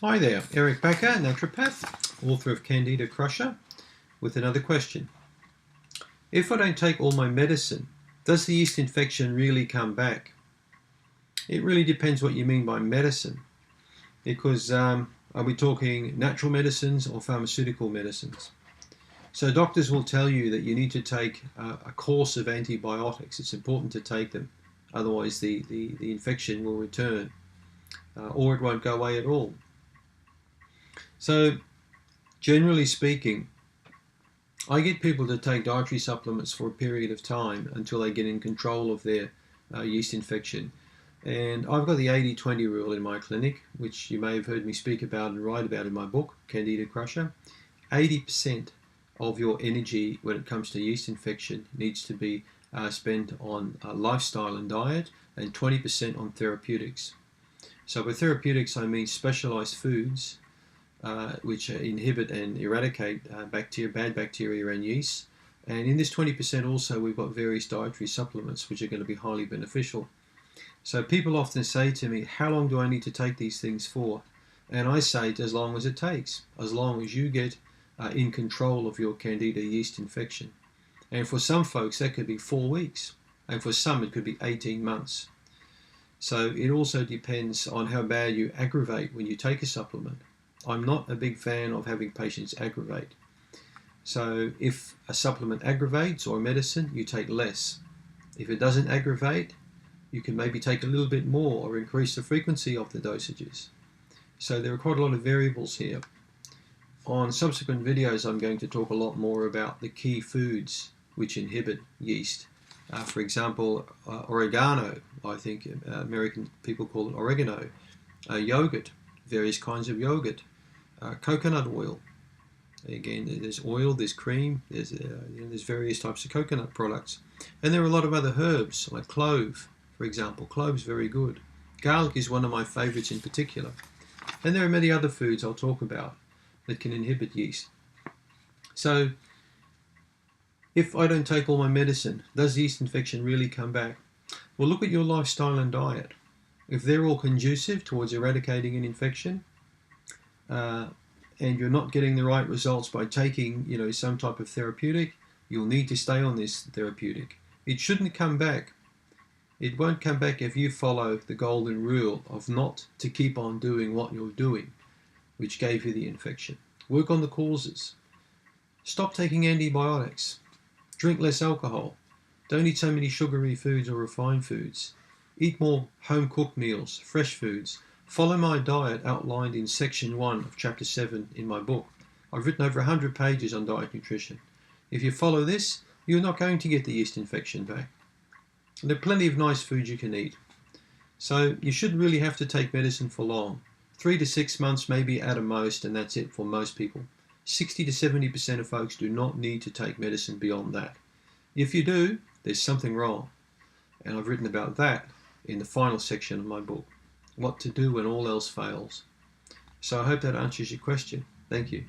Hi there, Eric Bakker, naturopath, author of Candida Crusher, with another question. If I don't take all my medicine, does the yeast infection really come back? It really depends what you mean by medicine, because are we talking natural medicines or pharmaceutical medicines? So doctors will tell you that you need to take a course of antibiotics. It's important to take them, otherwise the infection will return, or it won't go away at all. So, generally speaking, I get people to take dietary supplements for a period of time until they get in control of their yeast infection. And I've got the 80-20 rule in my clinic, which you may have heard me speak about and write about in my book, Candida Crusher. 80% of your energy when it comes to yeast infection needs to be spent on lifestyle and diet, and 20% on therapeutics. So with therapeutics, I mean specialized foods which inhibit and eradicate bad bacteria and yeast. And in this 20% also, we've got various dietary supplements which are going to be highly beneficial. So people often say to me, how long do I need to take these things for? And I say, as long as it takes, as long as you get in control of your Candida yeast infection. And for some folks, that could be 4 weeks. And for some, it could be 18 months. So it also depends on how bad you aggravate when you take a supplement. I'm not a big fan of having patients aggravate. So if a supplement aggravates or a medicine, you take less. If it doesn't aggravate, you can maybe take a little bit more or increase the frequency of the dosages. So there are quite a lot of variables here. On subsequent videos, I'm going to talk a lot more about the key foods which inhibit yeast. For example, oregano, I think American people call it oregano, yogurt, various kinds of yogurt, coconut oil. Again, there's oil, there's cream, there's various types of coconut products. And there are a lot of other herbs, like clove, for example. Clove's very good. Garlic is one of my favorites in particular. And there are many other foods I'll talk about that can inhibit yeast. So, if I don't take all my medicine, does yeast infection really come back? Well, look at your lifestyle and diet. If they're all conducive towards eradicating an infection, and you're not getting the right results by taking, some type of therapeutic, you'll need to stay on this therapeutic. It shouldn't come back. It won't come back if you follow the golden rule of not to keep on doing what you're doing, which gave you the infection. Work on the causes. Stop taking antibiotics. Drink less alcohol. Don't eat so many sugary foods or refined foods. Eat more home-cooked meals, fresh foods. Follow my diet outlined in section 1 of chapter 7 in my book. I've written over 100 pages on diet nutrition. If you follow this, you're not going to get the yeast infection back. And there are plenty of nice foods you can eat. So you shouldn't really have to take medicine for long. 3 to 6 months maybe at a most, and that's it for most people. 60 to 70% of folks do not need to take medicine beyond that. If you do, there's something wrong. And I've written about that in the final section of my book. What to do when all else fails. So I hope that answers your question. Thank you.